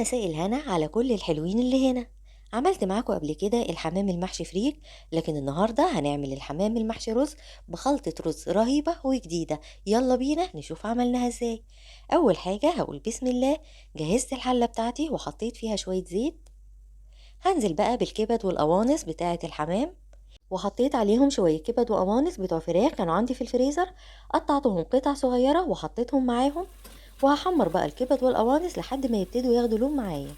مساء الهنا على كل الحلوين اللي هنا. عملت معاكم قبل كده الحمام المحشي فريك، لكن النهاردة هنعمل الحمام المحشي رز بخلطة رز رهيبة وجديدة. يلا بينا نشوف عملناها ازاي. أول حاجة هقول بسم الله. جهزت الحلة بتاعتي وحطيت فيها شوية زيت. هنزل بقى بالكبد والقوانص بتاعة الحمام، وحطيت عليهم شوية كبد وقوانص بتوع فراخ كانوا عندي في الفريزر. قطعتهم قطع صغيرة وحطيتهم معاهم، وهحمر بقى الكبد والقوانص لحد ما يبتدوا ياخدوا لون معايا.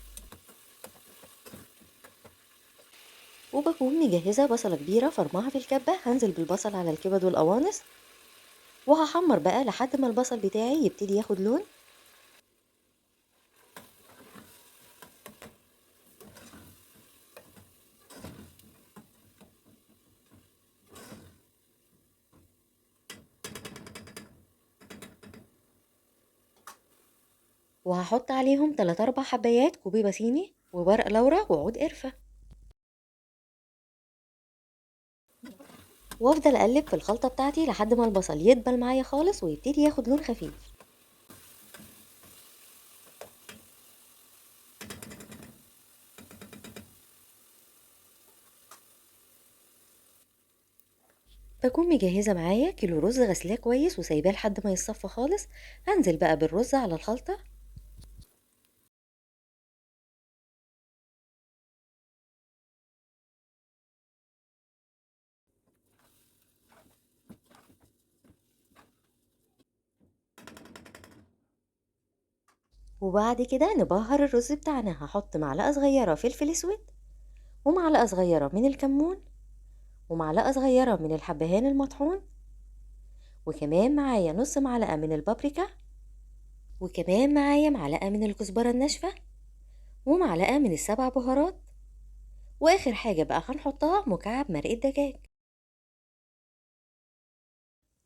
وبكون مجهزة بصلة كبيرة فرماها في الكبة، هنزل بالبصل على الكبد والقوانص وهحمر بقى لحد ما البصل بتاعي يبتدي ياخد لون. وهحط عليهم 3 4 حبايات كوبيبة صيني وورق لورا وعود قرفة، وافضل اقلب في الخلطة بتاعتي لحد ما البصل يدبل معايا خالص ويبتدي ياخد لون خفيف. بكون مجهزة معايا كيلو رز غسلاه كويس وسايباه لحد ما يصفى خالص. هنزل بقى بالرز على الخلطة، وبعد كده نبهر الرز بتاعنا. هحط معلقة صغيرة فلفل اسود، ومعلقة صغيرة من الكمون، ومعلقة صغيرة من الحبهان المطحون، وكمان معايا نص معلقة من البابريكا، وكمان معايا معلقة من الكزبرة الناشفة، ومعلقة من السبع بهارات. واخر حاجة بقى هنحطها مكعب مرقة دجاج.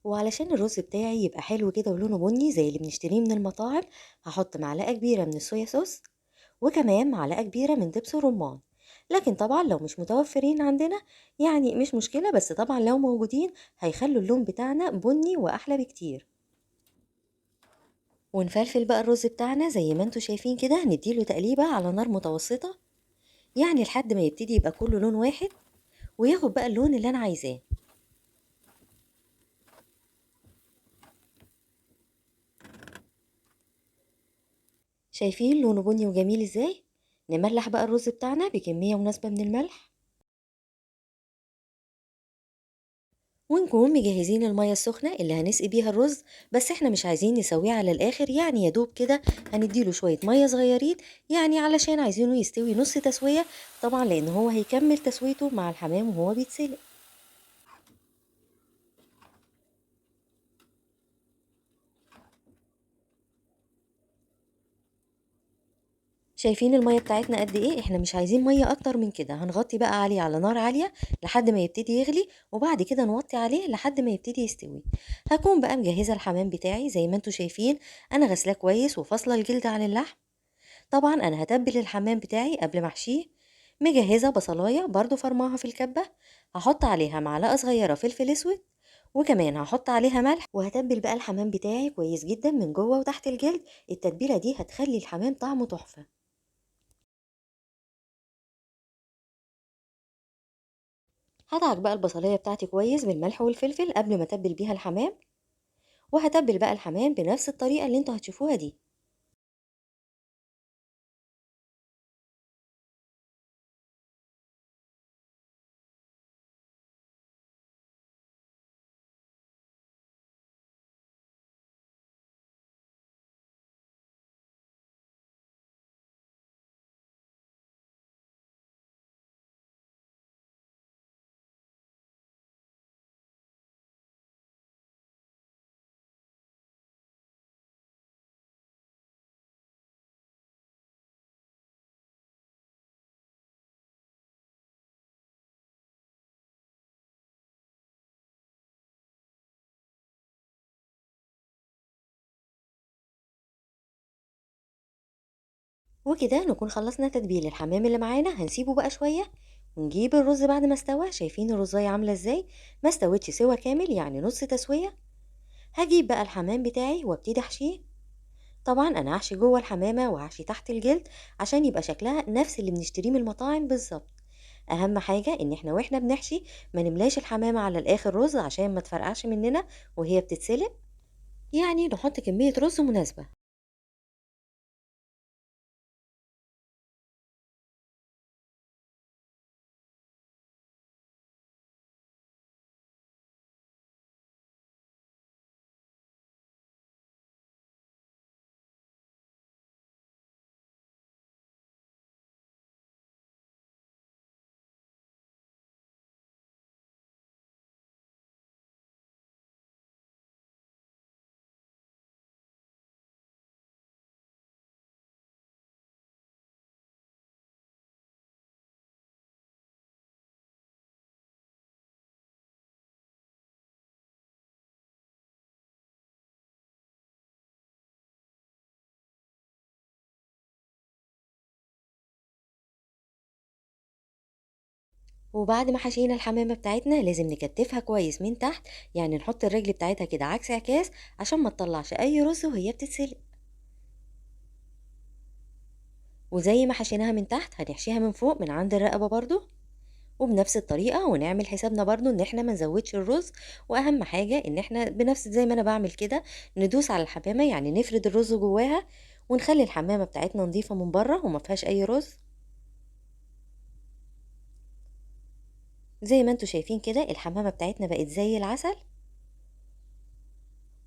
وعلشان الرز بتاعي يبقى حلو كده ولونه بني زي اللي بنشتريه من المطاعم، هحط معلقة كبيرة من الصويا صوص، وكمان معلقة كبيرة من دبس الرمان. لكن طبعا لو مش متوفرين عندنا يعني مش مشكلة، بس طبعا لو موجودين هيخلوا اللون بتاعنا بني وأحلى بكتير. ونفلفل بقى الرز بتاعنا زي ما انتوا شايفين كده، نديله تقليبة على نار متوسطة، يعني لحد ما يبتدي يبقى كله لون واحد وياخد بقى اللون اللي انا عايزاه. شايفين لونه بني وجميل ازاي؟ نملح بقى الرز بتاعنا بكمية مناسبة من الملح، ونكون مجهزين المية السخنة اللي هنسقي بيها الرز. بس احنا مش عايزين نسويه على الاخر، يعني يدوب كده هنديله شوية مية صغيرين، يعني علشان عايزينه يستوي نص تسوية، طبعا لان هو هيكمل تسويته مع الحمام وهو بيتسلق. شايفين المية بتاعتنا قد ايه؟ احنا مش عايزين مية اكتر من كده. هنغطي بقى عليه على نار عالية لحد ما يبتدي يغلي، وبعد كده نوطي عليه لحد ما يبتدي يستوي. هكون بقى مجهزة الحمام بتاعي زي ما انتوا شايفين، انا غسلاه كويس وفاصلة الجلد عن اللحم. طبعا انا هتبل الحمام بتاعي قبل ما احشيه. مجهزة بصلاية برضو فرماها في الكبة، هحط عليها معلقة صغيرة فلفل اسود، وكمان هحط عليها ملح، وهتبل بقى الحمام بتاعي كويس جدا من جوه وتحت الجلد. التتبيلة دي هتخلي الحمام طعمه تحفة. هدعك بقى البصلية بتاعتي كويس بالملح والفلفل قبل ما اتبل بيها الحمام، وهتبل بقى الحمام بنفس الطريقة اللي انتوا هتشوفوها دي. وكده نكون خلصنا تتبيل الحمام اللي معانا. هنسيبه بقى شوية ونجيب الرز بعد ما استوى. شايفين الرزاية عاملة ازاي؟ ما استوتش سوا كامل، يعني نص تسوية. هجيب بقى الحمام بتاعي وابتدي احشيه. طبعا انا هحشي جوه الحمامة وهحشي تحت الجلد عشان يبقى شكلها نفس اللي بنشتريه من المطاعم بالظبط. اهم حاجة ان احنا واحنا بنحشي ما نملاش الحمامة على الاخر رز عشان ما تفرقعش مننا وهي بتتسلق، يعني نحط كمية رز مناسبة. وبعد ما حشينا الحمامة بتاعتنا لازم نكتفها كويس من تحت، يعني نحط الرجل بتاعتها كده عكس عكاس عشان ما تطلعش اي رز وهي بتتسلق. وزي ما حشيناها من تحت هنحشيها من فوق من عند الرقبة برضو، وبنفس الطريقة ونعمل حسابنا برضو ان احنا ما نزودش الرز. واهم حاجة ان احنا بنفس زي ما انا بعمل كده ندوس على الحمامة، يعني نفرد الرز جواها ونخلي الحمامة بتاعتنا نظيفة من بره وما فيهاش اي رز. زي ما انتوا شايفين كده الحمامة بتاعتنا بقت زي العسل،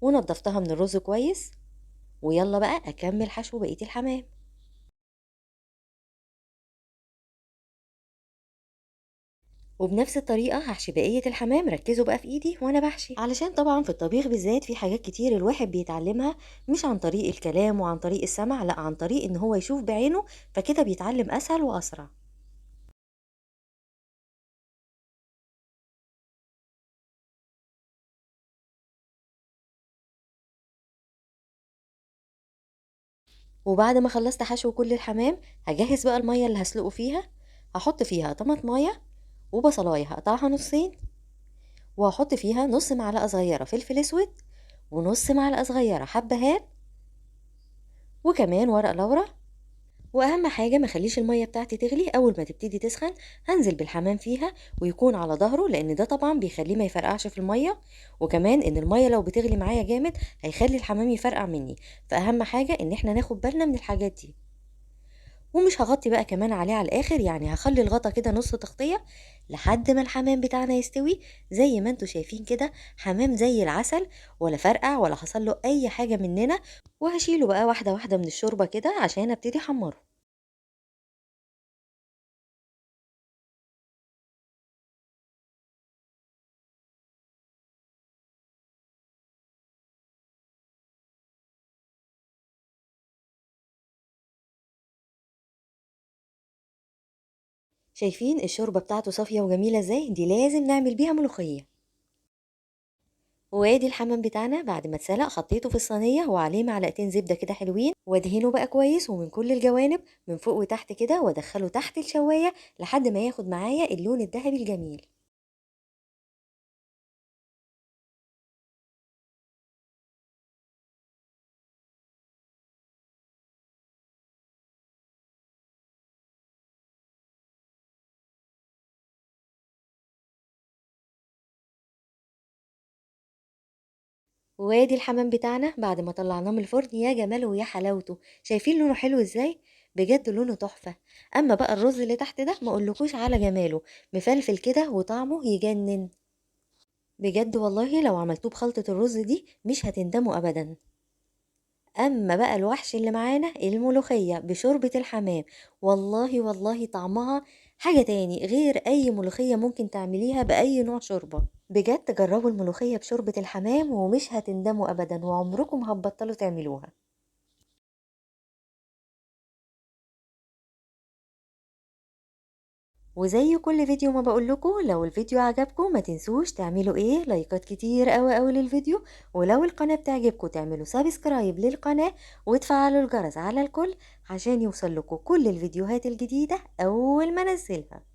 ونضفتها من الرز كويس. ويلا بقى اكمل حشو بقية الحمام. وبنفس الطريقة هحشي بقية الحمام، ركزوا بقى في ايدي وانا بحشي، علشان طبعا في الطبيخ بالذات في حاجات كتير الواحد بيتعلمها مش عن طريق الكلام وعن طريق السمع، لا عن طريق ان هو يشوف بعينه، فكده بيتعلم اسهل واسرع. وبعد ما خلصت حشو كل الحمام هجهز بقى المية اللي هسلقه فيها. هحط فيها طماطمايه وبصلايه هقطعها نصين، وهحط فيها نص معلقة صغيرة فلفل اسود، ونص معلقة صغيرة حبهان، وكمان ورق لورا. واهم حاجه ما اخليش الميه بتاعتي تغلي، اول ما تبتدي تسخن هنزل بالحمام فيها ويكون على ظهره، لان ده طبعا بيخليه ما يفرقعش في الميه. وكمان ان الميه لو بتغلي معايا جامد هيخلي الحمام يفرقع مني، فاهم حاجه ان احنا ناخد بالنا من الحاجات دي. ومش هغطي بقى كمان عليه على الاخر، يعني هخلي الغطا كده نص تغطيه لحد ما الحمام بتاعنا يستوي. زي ما انتوا شايفين كده حمام زي العسل، ولا فرقع ولا حصل له اي حاجه مننا. وهشيله بقى واحده واحده من الشوربه كده عشان ابتدي احمره. شايفين الشوربة بتاعته صافية وجميلة ازاي؟ دي لازم نعمل بيها ملوخية. وادي الحمام بتاعنا بعد ما اتسلق حطيته في الصينية وعليه معلقتين زبدة كده حلوين، وادهنه بقى كويس ومن كل الجوانب من فوق وتحت كده، وادخله تحت الشواية لحد ما ياخد معايا اللون الذهبي الجميل. وادي الحمام بتاعنا بعد ما طلعناه من الفرن، يا جماله ويا حلاوته، شايفين لونه حلو ازاي؟ بجد لونه تحفة. اما بقى الرز اللي تحت ده ما اقولكوش على جماله، مفلفل كده وطعمه يجنن. بجد والله لو عملتوه بخلطة الرز دي مش هتندموا أبدا. أما بقى الوحش اللي معانا الملوخية بشوربة الحمام، والله والله طعمها حاجة تاني غير أي ملوخية ممكن تعمليها بأي نوع شوربة. بجد جربوا الملوخية بشوربة الحمام ومش هتندموا أبدا، وعمركم هتبطلوا تعملوها. وزي كل فيديو ما بقولكوا، لو الفيديو عجبكم ما تنسوش تعملوا ايه لايكات كتير قوي للفيديو، ولو القناة بتعجبكم تعملوا سبسكرايب للقناة وتفعلوا الجرس على الكل عشان يوصلكوا كل الفيديوهات الجديدة اول ما انزلها.